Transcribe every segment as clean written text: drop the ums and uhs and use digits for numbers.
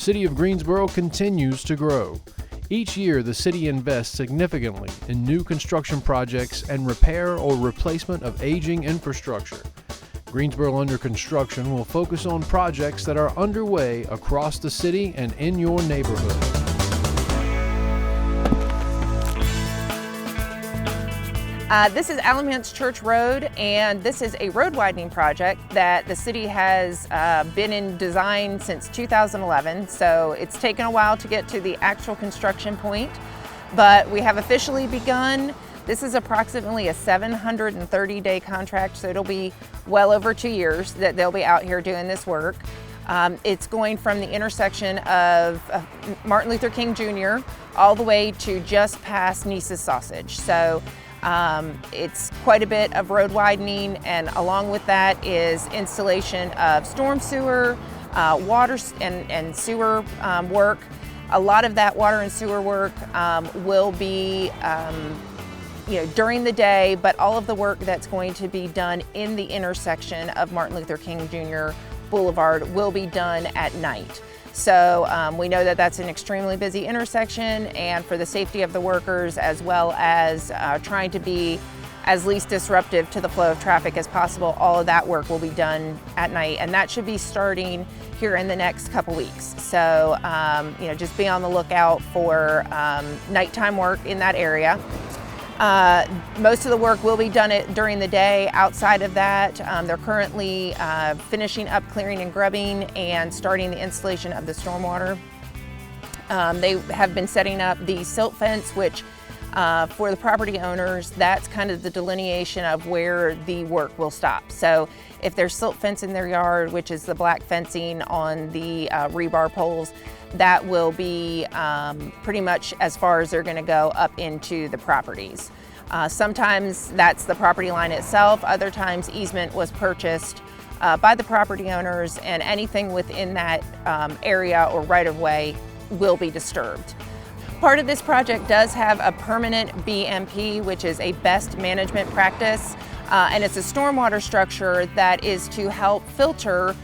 city of Greensboro continues to grow. Each year, the city invests significantly in new construction projects and repair or replacement of aging infrastructure. Greensboro Under Construction will focus on projects that are underway across the city and in your neighborhood. This is Alamance Church Road, and this is a road widening project that the city has been in design since 2011. So it's taken a while to get to the actual construction point, but we have officially begun. This is approximately a 730-day contract, so it'll be well over 2 years that they'll be out here doing this work. It's going from the intersection of Martin Luther King Jr. all the way to just past Nice's Sausage. So it's quite a bit of road widening, and along with that is installation of storm sewer, water and sewer work. A lot of that water and sewer work will be during the day, but all of the work that's going to be done in the intersection of Martin Luther King Jr. Boulevard will be done at night. So we know that that's an extremely busy intersection, and for the safety of the workers, as well as trying to be as least disruptive to the flow of traffic as possible, all of that work will be done at night, and that should be starting here in the next couple weeks. So just be on the lookout for nighttime work in that area. Most of the work will be done during the day. Outside of that, they're currently finishing up clearing and grubbing and starting the installation of the stormwater. They have been setting up the silt fence, which for the property owners, that's kind of the delineation of where the work will stop. So if there's silt fence in their yard, which is the black fencing on the rebar poles, that will be pretty much as far as they're going to go up into the properties. Sometimes that's the property line itself. Other times easement was purchased by the property owners, and anything within that area or right-of-way will be disturbed. Part of this project does have a permanent BMP, which is a best management practice, and it's a stormwater structure that is to help filter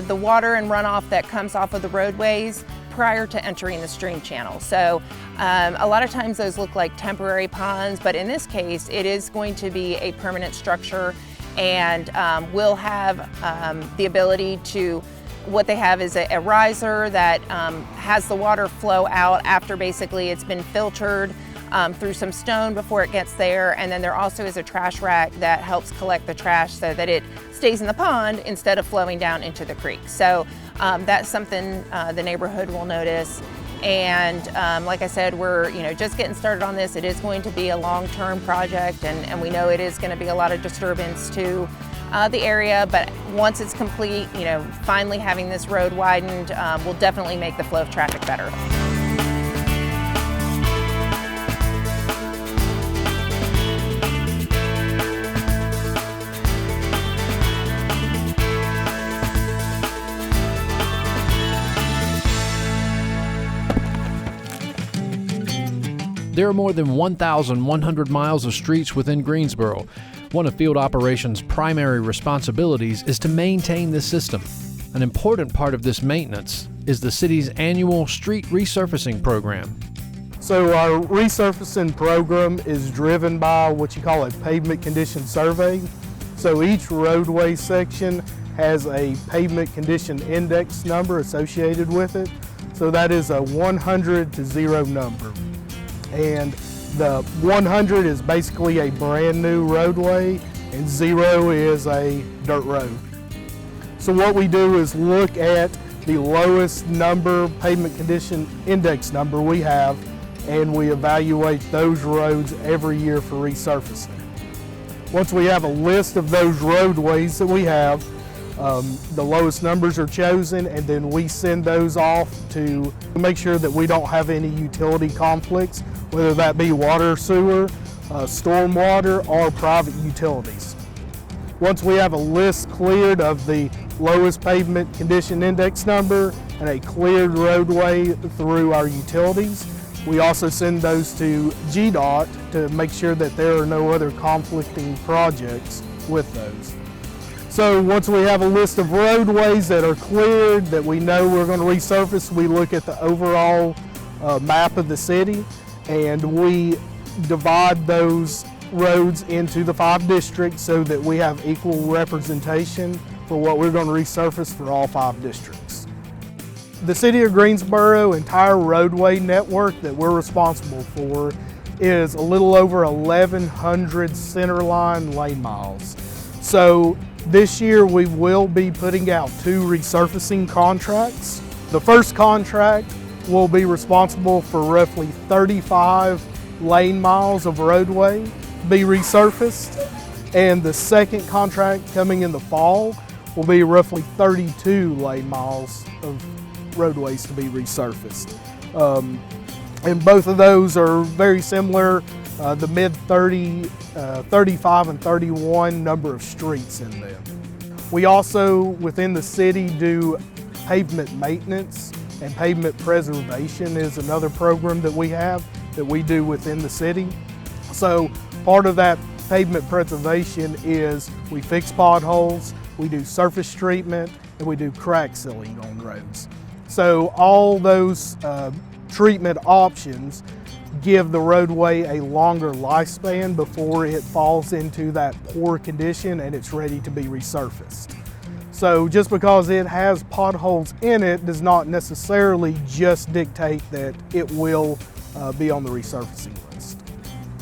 the water and runoff that comes off of the roadways prior to entering the stream channel. So a lot of times those look like temporary ponds, but in this case it is going to be a permanent structure, and will have the ability to, what they have is a riser that has the water flow out after basically it's been filtered through some stone before it gets there, and then there also is a trash rack that helps collect the trash so that it stays in the pond instead of flowing down into the creek. So that's something the neighborhood will notice. And like I said, we're just getting started on this. It is going to be a long-term project, and we know it is going to be a lot of disturbance to the area, but once it's complete, finally having this road widened will definitely make the flow of traffic better. There are more than 1,100 miles of streets within Greensboro. One of field operations' primary responsibilities is to maintain this system. An important part of this maintenance is the city's annual street resurfacing program. So our resurfacing program is driven by what you call a pavement condition survey. So each roadway section has a pavement condition index number associated with it. So that is a 100 to 0 number. And the 100 is basically a brand new roadway, and 0 is a dirt road. So what we do is look at the lowest number, pavement condition index number we have, and we evaluate those roads every year for resurfacing. Once we have a list of those roadways that we have, the lowest numbers are chosen, and then we send those off to make sure that we don't have any utility conflicts, whether that be water, sewer, stormwater, or private utilities. Once we have a list cleared of the lowest pavement condition index number and a cleared roadway through our utilities, we also send those to GDOT to make sure that there are no other conflicting projects with those. So once we have a list of roadways that are cleared, that we know we're going to resurface, we look at the overall map of the city, and we divide those roads into the 5 districts so that we have equal representation for what we're going to resurface for all 5 districts. The City of Greensboro entire roadway network that we're responsible for is a little over 1,100 centerline lane miles. So this year we will be putting out 2 resurfacing contracts. The first contract will be responsible for roughly 35 lane miles of roadway to be resurfaced, and the second contract coming in the fall will be roughly 32 lane miles of roadways to be resurfaced. And both of those are very similar, the mid-30, 35 and 31 number of streets in them. We also, within the city, do pavement maintenance, and pavement preservation is another program that we have that we do within the city. So part of that pavement preservation is we fix potholes, we do surface treatment, and we do crack sealing on roads. So all those treatment options give the roadway a longer lifespan before it falls into that poor condition and it's ready to be resurfaced. So just because it has potholes in it does not necessarily just dictate that it will be on the resurfacing list.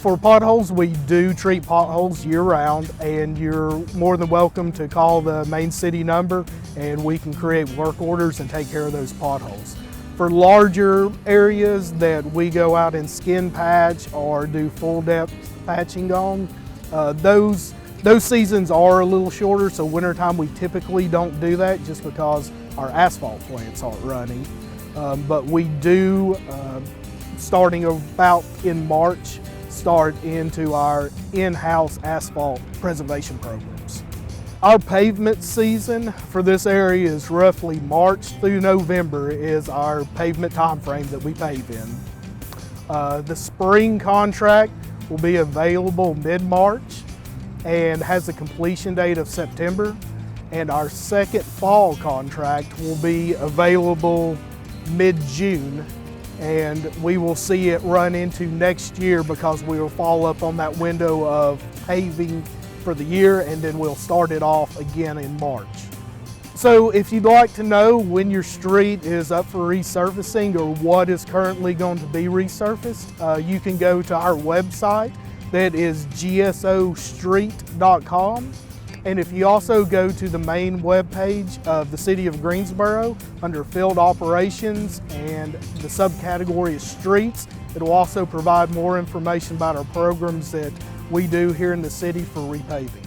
For potholes, we do treat potholes year-round, and you're more than welcome to call the main city number and we can create work orders and take care of those potholes. For larger areas that we go out and skin patch or do full depth patching on, those seasons are a little shorter, so wintertime we typically don't do that just because our asphalt plants aren't running. But we do, starting about in March, start into our in-house asphalt preservation programs. Our pavement season for this area is roughly March through November is our pavement time frame that we pave in. The spring contract will be available mid-March and has a completion date of September, and our second fall contract will be available mid-June, and we will see it run into next year because we will fall up on that window of paving for the year, and then we'll start it off again in March. So if you'd like to know when your street is up for resurfacing or what is currently going to be resurfaced, you can go to our website. That is gsostreet.com. And if you also go to the main webpage of the City of Greensboro under Field Operations and the subcategory is Streets, it will also provide more information about our programs that we do here in the city for repaving.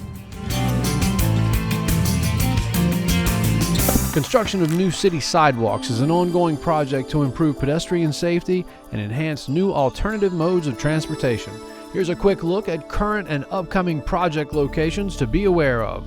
Construction of new city sidewalks is an ongoing project to improve pedestrian safety and enhance new alternative modes of transportation. Here's a quick look at current and upcoming project locations to be aware of.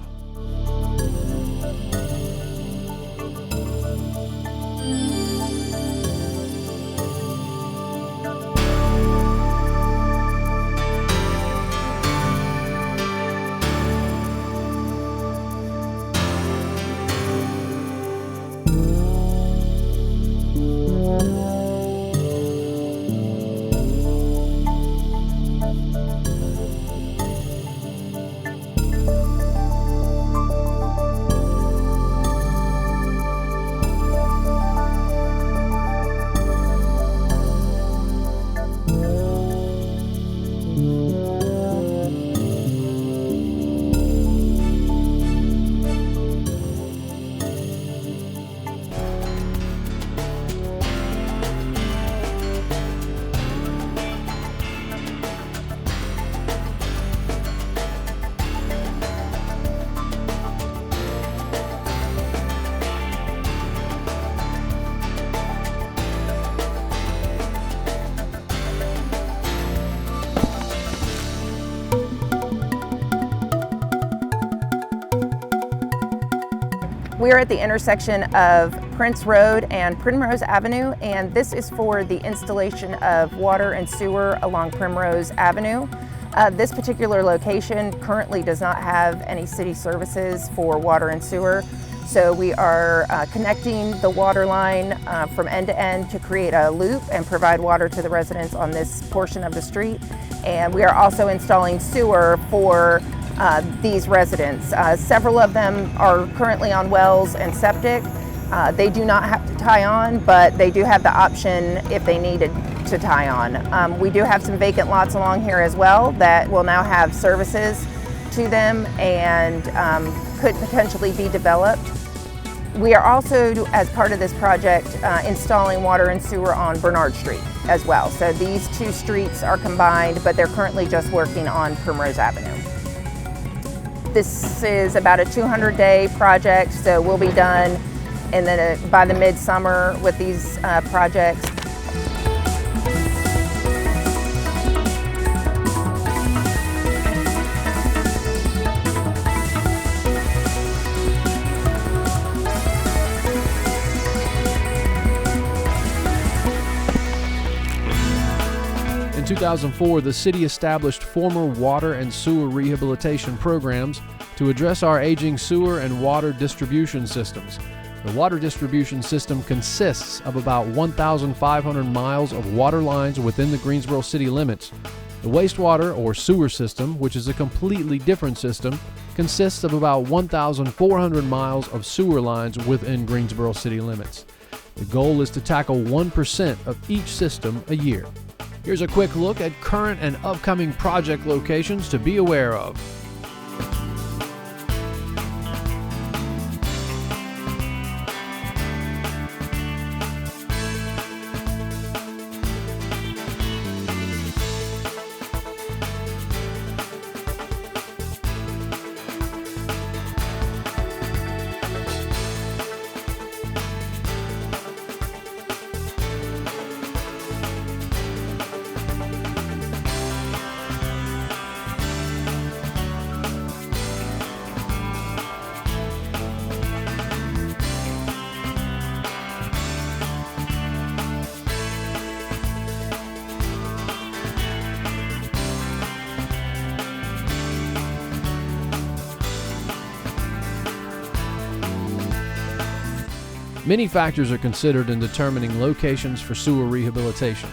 We are at the intersection of Prince Road and Primrose Avenue, and this is for the installation of water and sewer along Primrose Avenue. This particular location currently does not have any city services for water and sewer. So we are connecting the water line from end to end to create a loop and provide water to the residents on this portion of the street. And we are also installing sewer for these residents. Several of them are currently on wells and septic. They do not have to tie on, but they do have the option if they needed to tie on. We do have some vacant lots along here as well that will now have services to them and could potentially be developed. We are also, as part of this project, installing water and sewer on Bernard Street as well. So these two streets are combined, but they're currently just working on Primrose Avenue. This is about a 200-day project, so we'll be done by the midsummer with these projects. In 2004, the city established former water and sewer rehabilitation programs to address our aging sewer and water distribution systems. The water distribution system consists of about 1,500 miles of water lines within the Greensboro city limits. The wastewater or sewer system, which is a completely different system, consists of about 1,400 miles of sewer lines within Greensboro city limits. The goal is to tackle 1% of each system a year. Here's a quick look at current and upcoming project locations to be aware of. Many factors are considered in determining locations for sewer rehabilitation.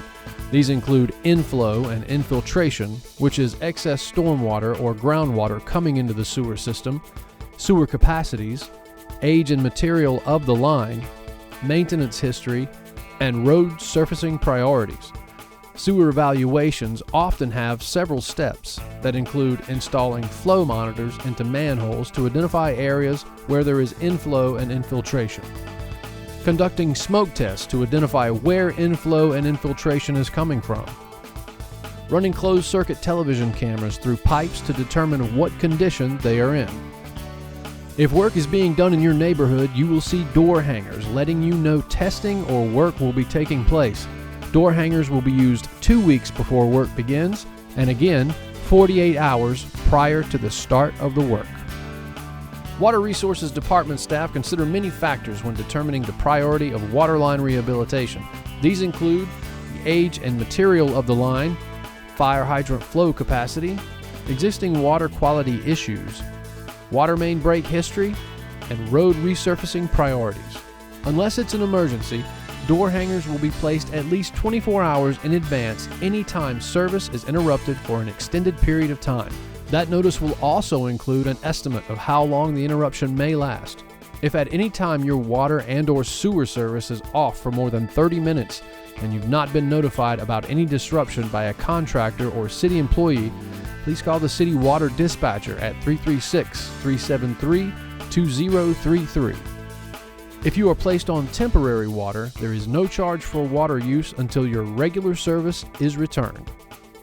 These include inflow and infiltration, which is excess stormwater or groundwater coming into the sewer system, sewer capacities, age and material of the line, maintenance history, and road surfacing priorities. Sewer evaluations often have several steps that include installing flow monitors into manholes to identify areas where there is inflow and infiltration, conducting smoke tests to identify where inflow and infiltration is coming from, running closed-circuit television cameras through pipes to determine what condition they are in. If work is being done in your neighborhood, you will see door hangers letting you know testing or work will be taking place. Door hangers will be used 2 weeks before work begins, and again 48 hours prior to the start of the work. Water Resources Department staff consider many factors when determining the priority of water line rehabilitation. These include the age and material of the line, fire hydrant flow capacity, existing water quality issues, water main break history, and road resurfacing priorities. Unless it's an emergency, door hangers will be placed at least 24 hours in advance anytime service is interrupted for an extended period of time. That notice will also include an estimate of how long the interruption may last. If at any time your water and/or sewer service is off for more than 30 minutes and you've not been notified about any disruption by a contractor or city employee, please call the city water dispatcher at 336-373-2033. If you are placed on temporary water, there is no charge for water use until your regular service is returned.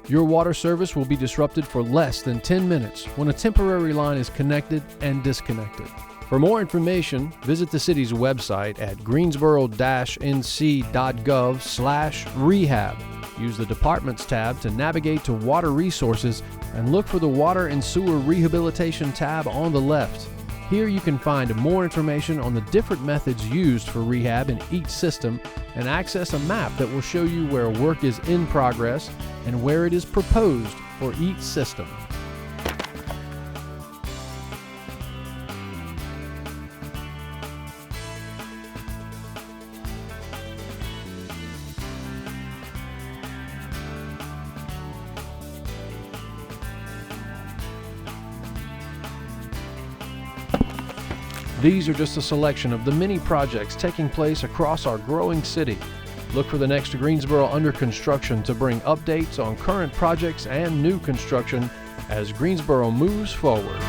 Your water service will be disrupted for less than 10 minutes when a temporary line is connected and disconnected. For more information, visit the city's website at greensboro-nc.gov/rehab. Use the Departments tab to navigate to Water Resources and look for the Water and Sewer Rehabilitation tab on the left. Here you can find more information on the different methods used for rehab in each system and access a map that will show you where work is in progress and where it is proposed for each system. These are just a selection of the many projects taking place across our growing city. Look for the next Greensboro under construction to bring updates on current projects and new construction as Greensboro moves forward.